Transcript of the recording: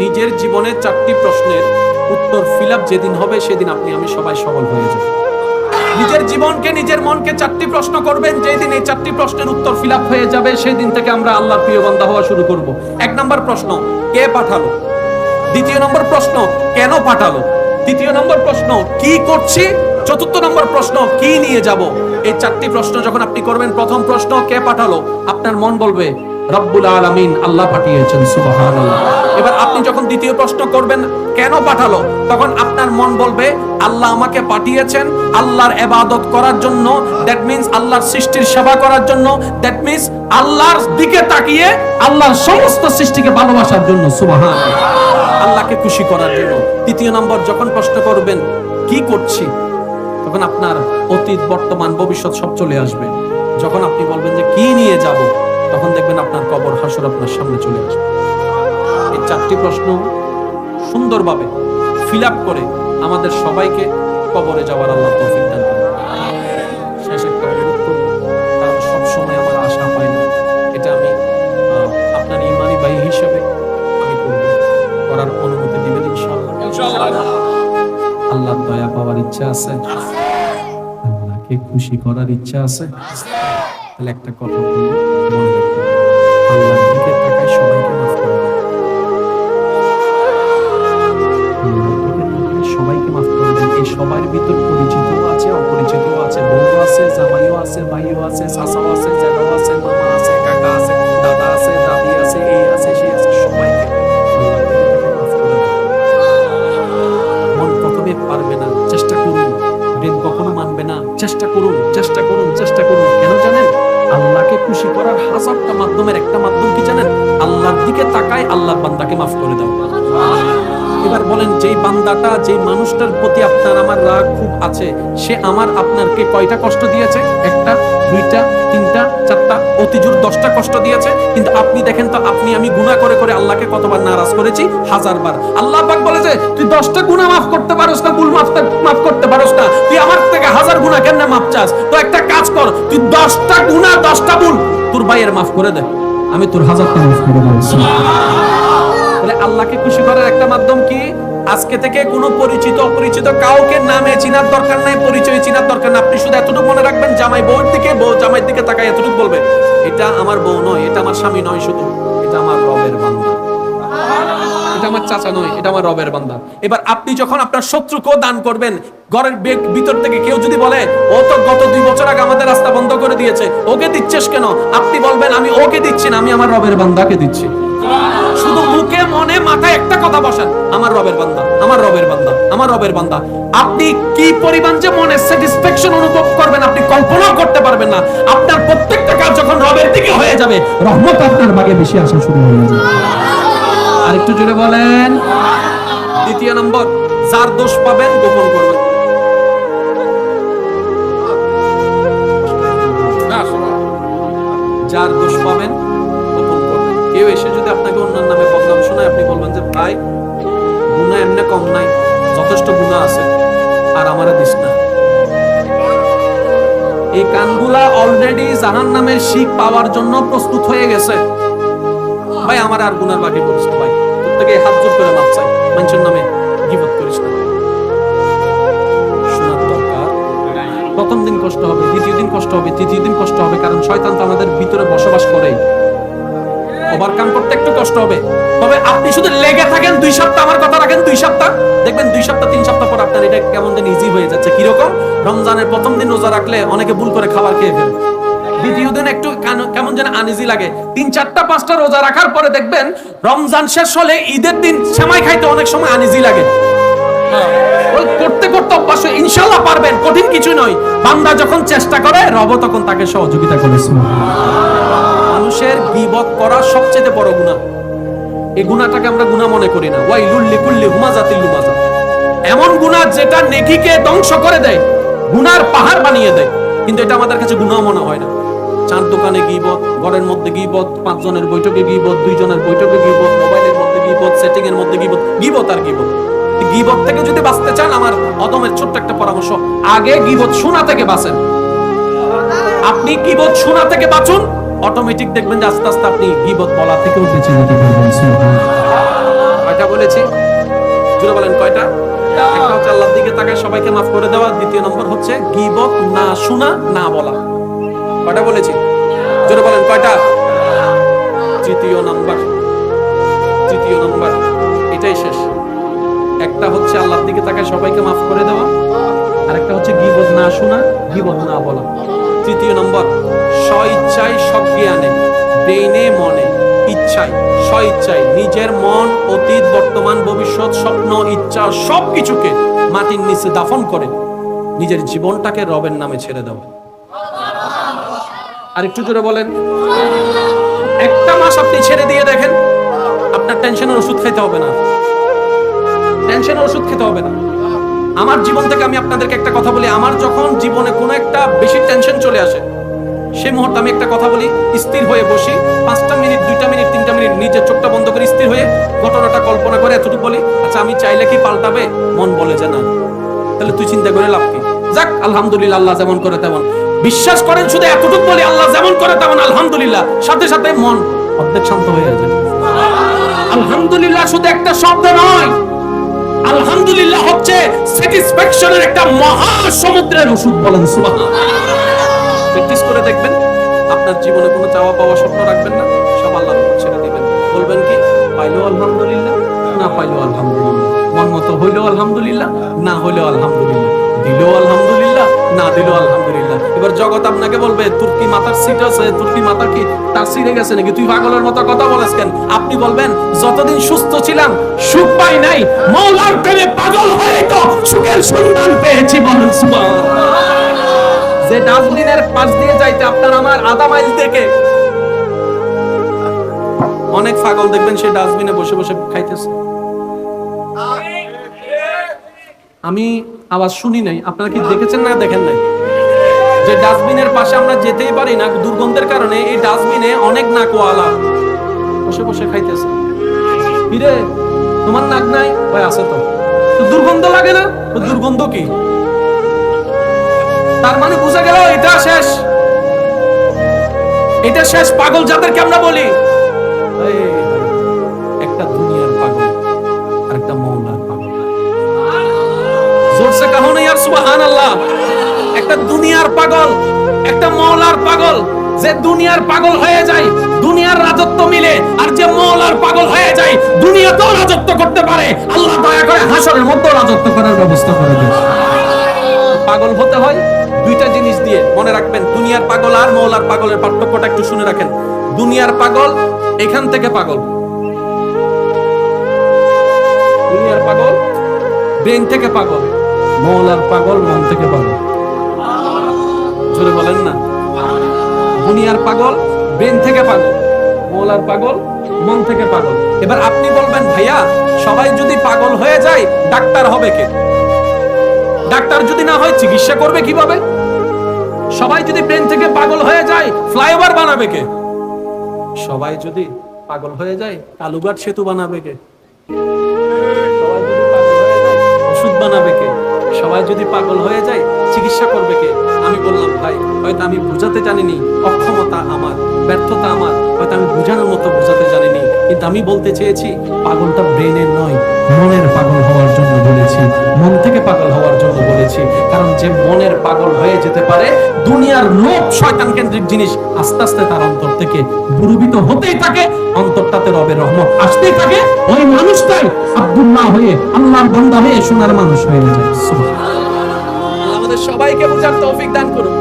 নিজের জীবনে 4টি প্রশ্নের উত্তর ফিল আপ যেদিন হবে সেদিন আপনি আমি সবাই সফল হয়ে যাব। নিজের জীবনকে নিজের মনকে 4টি প্রশ্ন করবেন, যেদিন এই 4টি প্রশ্নের উত্তর ফিল আপ হয়ে যাবে সেই দিন থেকে আমরা আল্লাহর প্রিয় বান্দা হওয়া শুরু করব। 1 নম্বর প্রশ্ন, কে পাঠালো? 2 নম্বর প্রশ্ন, কেন পাঠালো? 3 নম্বর প্রশ্ন, কি করছি? 4 নম্বর প্রশ্ন, কি নিয়ে যাব? এই 4টি প্রশ্ন যখন আপনি করবেন, প্রথম প্রশ্ন কে পাঠালো, আপনার মন বলবে রব্বুল আলামিন, আল্লাহ পাঠিয়েছেন, সুবহানাল্লাহ। এবার আপনি যখন 2য় প্রশ্ন করবেন কেন পাঠালো, তখন আপনার মন বলবে আল্লাহ আমাকে পাঠিয়েছেন আল্লাহর ইবাদত করার জন্য, দ্যাট মিন্স আল্লাহর সৃষ্টির সেবা করার জন্য, দ্যাট মিন্স আল্লাহর দিকে তাকিয়ে আল্লাহর সমস্ত সৃষ্টিকে ভালোবাসার জন্য, সুবহানাল্লাহ, আল্লাহকে খুশি করার জন্য। 3 নম্বর যখন প্রশ্ন করবেন কি করছি, তখন আপনার অতীত, বর্তমান, ভবিষ্যৎ সব চলে আসবে। যখন আপনি বলবেন যে কি নিয়ে যাব, তখন দেখবেন আপনার কবর, হাসর আপনার সামনে চলে আসবে। এই 4টি প্রশ্ন সুন্দরভাবে ফিল আপ করে আমাদের সবাইকে কবরে যাওয়ার আল্লাহ তৌফিক দান করুন। শেষে একটা অনুরোধ করব, কারণ সবসময় আমার আশা হয় না, এটা আমি আপনার ইমানি ভাই হিসেবে আমি করব, করার অনুমতি দিবেন ইনশাআল্লাহ? আল্লাহর দয়া পাওয়ার ইচ্ছা আছে? আল্লাহকে খুশি করার ইচ্ছা আছে? তাহলে একটা কথা বলি, মনে রাখবেন, আল্লাহর দিকে তাকায় সবাইকে মাফ করে দেন। আল্লাহর দিকে তাকায় সবাইকে মাফ করে দেন। এই সবার ভিতর পরিচিতও আছে, অপরিচিতও আছে, বউ আছে, জামাইও আছে, ভাইও আছে, চাচাও আছে, জ্যাঠাও আছে, মামা আছে, কাকা আছে, দাদা আছে, দাদি আছে, এই আছে, সেই আছে, সবাইকে আল্লাহর দিকে তাকায় মাফ করে দেন। মন প্রথমে পারবে না, চেষ্টা করুন। ব্রেন কখনো মানবে না, চেষ্টা করুন, চেষ্টা করুন, চেষ্টা করুন। কেন জানেন? আল্লাহকে খুশি করার হাজারটা মাধ্যমের একটা মাধ্যম কি জানেন? আল্লাহর দিকে তাকায় আল্লাহ বান্দাকে মাফ করে দাও। এবার বলেন, যেই বান্দাটা, যেই মানুষটার প্রতি আপনার আমার রাগ খুব আছে, সে আমার আপনারকে কয়টা কষ্ট দিয়েছে? 1টা, 2টা, 3টা, 4টা, অতিজোর 10টা কষ্ট দিয়েছে। কিন্তু আপনি দেখেন তো, আপনি আমি গুনাহ করে করে আল্লাহকে কতবার নারাজ করেছি? 1000 বার। আল্লাহ পাক বলে যে তুই 10টা গুনাহ মাফ করতে পারোস না, ভুল মাফ করতে পারোস না, তুই আমার থেকে 1000 গুনাহ কেন মাফ চাস? তো একটা কাজ কর, তুই 10টা গুনাহ, 10টা ভুল তোর ভাইয়ের মাফ করে দে, আমি তোর 1000টা মাফ করে দেব। তাহলে আল্লাহকে খুশি করার একটা মাধ্যম কি? আজকে থেকে কোনো পরিচিত অপরিচিত কাউকে নামে চিনার দরকার নাই, পরিচয় চিনার দরকার না। আপনি শুধু এতটুকু মনে রাখবেন, জামাই বউর দিকে, বউ জামাইয়ের দিকে তাকায় এতটুকু বলবে, এটা আমার বউ নয়, এটা আমার স্বামী নয়, শুধু এটা আমার রবের বান্দা, এটা আমার চাচা নয়, এটা আমার রবের বান্দা। এবার আপনি যখন আপনার শত্রুকেও দান করবেন, ঘরের ভিতর থেকে কেউ যদি বলে ও তো গত 2 বছর আগে আমাদের রাস্তা বন্ধ করে দিয়েছে, ওকে দিচ্ছিস কেন? আপনি বলবেন আমি ওকে দিচ্ছি না, আমি আমার রবের বান্দাকে দিচ্ছি। শুধু মুখে মনে মাথায় একটা কথা বসান, আমার রবের বান্দা, আমার রবের বান্দা, আমার রবের বান্দা। আপনি কি পরিমাণ যে মনে স্যাটিসফ্যাকশন অনুভব করবেন আপনি কল্পনাও করতে পারবেন না। আপনার প্রত্যেকটা কাজ যখন রবের দিকে হয়ে যাবে, রহমত আপনার ভাগে বেশি আসা শুরু হয়ে যাবে। আরেকটু জোরে বলেন। 2 নম্বর, যার দোষ পাবেন গোপন করবেন। যার দোষ পাবেন গোপন করবেন। কেউ এসে যদি আপনাকে অন্যান্য নামে বদনাম শোনায়, আপনি বলবেন যে ভাই গুনাহ এমনি কম নাই, যথেষ্ট গুনাহ আছে, আর আমারে দিস না। এই কানগুলা অলরেডি জাহান্নামের শিক পাওয়ার জন্য প্রস্তুত হয়ে গেছে। ভাই আমার আর গুনার বাকি করিস না, ভাই তোর থেকে হাত জোর করে মাপ চাই, মানুষের নামে গীবত করিস না। শোনার দরকার। প্রথম দিন কষ্ট হবে, 2য় দিন কষ্ট হবে, 3য় দিন কষ্ট হবে, কারণ শয়তান তো আমাদের ভিতরে বসবাস করে। ওভারকাম করতে একটু কষ্ট হবে, তবে আপনি শুধু লেগে থাকেন 2 সপ্তাহ, আমার কথা রাখেন 2 সপ্তাহ, দেখবেন 2 সপ্তাহ 3 সপ্তাহ পর আপনার এটা কেমন যেন ইজি হয়ে যাচ্ছে। কিরকম? রমজানের প্রথম দিন রোজা রাখলে অনেকে ভুল করে খাবার খেয়ে ফেলে, 2য় দিন একটু কেমন যেন আনইজি লাগে, 3, 4টা 5টা রোজা রাখার পরে দেখবেন রমজান শেষ হলে ঈদের দিন সেমাই খাইতে অনেক সময় আনইজি লাগে। ওই করতে করতে অভ্যাস, ইনশাআল্লাহ পারবেন, কঠিন কিছু নয়। বান্দা যখন চেষ্টা করে, রব তখন তাকে সহযোগিতা করে। মানুষের গীবত করা সবচেয়ে বড় গুনাহ। এই গুনাহটাকে আমরা গুনাহ মনে করি না। ওয়াইলুল লিকুল্লি হুমাযাতিল লুমাযা, এমন গুনাহ যেটা নেকিকে ধ্বংস করে দেয়, গুনার পাহাড় বানিয়ে দেয়, কিন্তু এটা আমাদের কাছে গুনাহ মনে হয় না। 4 দোকানে গীবত, ঘরের মধ্যে গীবত, 5 জনের বৈঠকে গীবত, 2 জনের বৈঠকে গীবত, মোবাইলের মধ্যে গীবত, সেটিং এর মধ্যে গীবত, গীবত আর গীবত। গীবত থেকে যদি বাঁচতে চান, আমার অদমের ছোট্ট একটা পরামর্শ, আগে গীবত শোনা থেকে বাঁচেন। আপনি গীবত শোনা থেকে বাঁচুন, অটোমেটিক দেখবেন যে আস্তে আস্তে আপনি গীবত বলা থেকেও বেঁচে যেতে পারবেন। বলেছি? জোরে বলেন কয়টা? একটা হচ্ছে আল্লাহর দিকে তাকায় সবাইকে মাফ করে দেওয়া, দ্বিতীয় নম্বর হচ্ছে গীবত, না শোনা, না বলা। কয়টা বলেছি? জোরে বলেন কয়টা? তৃতীয় নাম্বার এটাই শেষ। একটা হচ্ছে আল্লাহর দিকে তাকায় সবাইকে মাফ করে দেওয়া, আর একটা হচ্ছে গীবত না শোনা, গীবত না বলা। তৃতীয় নম্বর স্বইচ্ছায় সজ্ঞানে, ব্রেইনে মনে ইচ্ছায়, স্বইচ্ছায় নিজের মন, অতীত, বর্তমান, ভবিষ্যৎ, স্বপ্ন, ইচ্ছা সবকিছুকে মাটির নিচে দাফন করে নিজের জীবনটাকে রবের নামে ছেড়ে দেওয়া। আর একটু জোরে বলেন। একটা মাস আপনি ছেড়ে দিয়ে দেখেন, আপনার টেনশনের ওষুধ খেতে হবে না, টেনশনের ওষুধ খেতে হবে না। আমার জীবন থেকে আমি আপনাদেরকে একটা কথা বলি, আমার যখন জীবনে কোনো একটা বেশি টেনশন চলে আসে, সেই মুহূর্তে আমি একটা কথা বলি, স্থির হয়ে বসি 5টা মিনিট, 2টা মিনিট, 3টা মিনিট নিজের চোখটা বন্ধ করে স্থির হয়ে ঘটনাটা কল্পনা করে এতটুকু বলি, আচ্ছা আমি চাইলে কি পাল্টাবে? মন বলে যে না। তাহলে তুই চিন্তা করে লাভ কি? যাক আলহামদুলিল্লাহ, আল্লাহ যেমন করে তেমন। বিশ্বাস করেন শুধু এতটুকু বলি, আল্লাহ যেমন করে তেমন আলহামদুলিল্লাহ, সাথে সাথে মন অর্ধেক শান্ত হয়ে যায়। আলহামদুলিল্লাহ শুধু একটা শব্দ নয়, আলহামদুলিল্লাহ হচ্ছে স্যাটিসফ্যাকশনের একটা মহা সমুদ্রের ওষুধ। বলেন সুবহানাল্লাহ। প্র্যাকটিস করে দেখবেন, আপনার জীবনে কোনো চাওয়া পাওয়া স্বপ্ন রাখবেন না, সব আল্লাহর উপর ছেড়ে দিবেন। বলবেন কি? পাইলেও আলহামদুলিল্লাহ, না পাইলেও আলহামদুলিল্লাহ, মন মতো হইলেও আলহামদুলিল্লাহ, না হইলেও আলহামদুলিল্লাহ, দিলেও আলহামদুলিল্লাহ, না দিলেও আলহামদুলিল্লাহ। এবার জগৎ আপনাকে বলবে তোর কি মাথার সিট আছে, তোর কি মাথা কি তার সিটে গেছে নাকি, তুই পাগলের মতো কথা বলেছ কেন? আপনি বলবেন যতদিন সুস্থ ছিলাম সুখ পাই নাই, মওলার প্রেমে পাগল হয়ে তো সুখের সন্ধান পেয়েছি। বলেন সুবহানাল্লাহ। যে ডাস্টবিনের পাশ দিয়ে যাইতে আপনার আমার আধা মাইল থেকে অনেক পাগল দেখবেন সে ডাস্টবিনে বসে বসে খাইতেছে। আমি আওয়াজ শুনি নাই, আপনারা কি দেখেছেন না দেখেন নাই? যে ডাস্টবিনের পাশে আমরা যেতেই পারি না দুর্গন্ধের কারণে, এই ডাস্টবিনে অনেক নাকওয়ালা বসে বসে খাইতেছে। কিরে তোমার নাক নাই? ভাই আছে তো। দুর্গন্ধ লাগে না? দুর্গন্ধ কি? তার মানে বুঝা গেল এটা শেষ, এটা শেষ। পাগল যাদেরকে আমরা বলি, একটা দুনিয়ার পাগল আর একটা মওলার পাগল। জোরসে কাহো না ইয়ার সুবহানাল্লাহ। একটা দুনিয়ার পাগল, একটা মওলার পাগল। যে দুনিয়ার পাগল হয়ে যায় দুনিয়ার রাজত্ব মিলে, আর যে মওলার পাগল হয়ে যায় দুনিয়াতেও রাজত্ব করতে পারে। আল্লাহ দয়া করে হাসরের মধ্যে রাজত্ব করার ব্যবস্থা করে দেন। পাগল হতে হয় দুইটা জিনিস দিয়ে, মনে রাখবেন। দুনিয়ার পাগল আর মওলার পাগলের পার্থক্যটা একটু শুনে রাখেন। দুনিয়ার পাগল এখান থেকে পাগল, দুনিয়ার পাগল ব্রেন থেকে পাগল, মওলার পাগল মন থেকে পাগল। জোরে বলেন না। দুনিয়ার পাগল ব্রেন থেকে পাগল, মওলার পাগল মন থেকে পাগল। এবার আপনি বলবেন ভাইয়া সবাই যদি পাগল হয়ে যায় ডাক্তার হবে কে? ডাক্তার যদি না হয় চিকিৎসা করবে কিভাবে? সবাই যদি ব্রেন থেকে পাগল হয়ে যায় ফ্লাইওভার বানাবে কে? সবাই যদি পাগল হয়ে যায় কালুঘাট সেতু বানাবে কে? সবাই যদি পাগল হয়ে যায় ওষুধ বানাবে কে? সবাই যদি পাগল হয়ে যায় চিকিৎসা করবে কে? আমি বললাম ভাই হয়তো আমি বুঝাতে জানিনি, অক্ষমতা আমার, ব্যর্থতা আমার, হয়তো আমি বুঝানোর মতো বুঝাতে জানিনি, কিন্তু আমি বলতে চেয়েছি পাগলটা ব্রেনের নয় মনের পাগল হওয়ার জন্য বলেছি, মন থেকে পাগল হওয়ার জন্য বলেছি। কারণ যে মনের পাগল হয়ে যেতে পারে, দুনিয়ার লোভ শয়তান কেন্দ্রিক জিনিস আস্তে আস্তে তার অন্তর থেকে দূরীভূত হতেই থাকে, অন্তরটাতে রবের রহমত আসতেই থাকে, ওই মানুষটাই আব্দুল্লাহ হয়ে আল্লাহর বান্দা হয়ে সোনার মানুষ হয়ে যায়। সুবহানাল্লাহ। আল্লাহ আমাদের সবাইকে বুঝার তৌফিক দান করুন।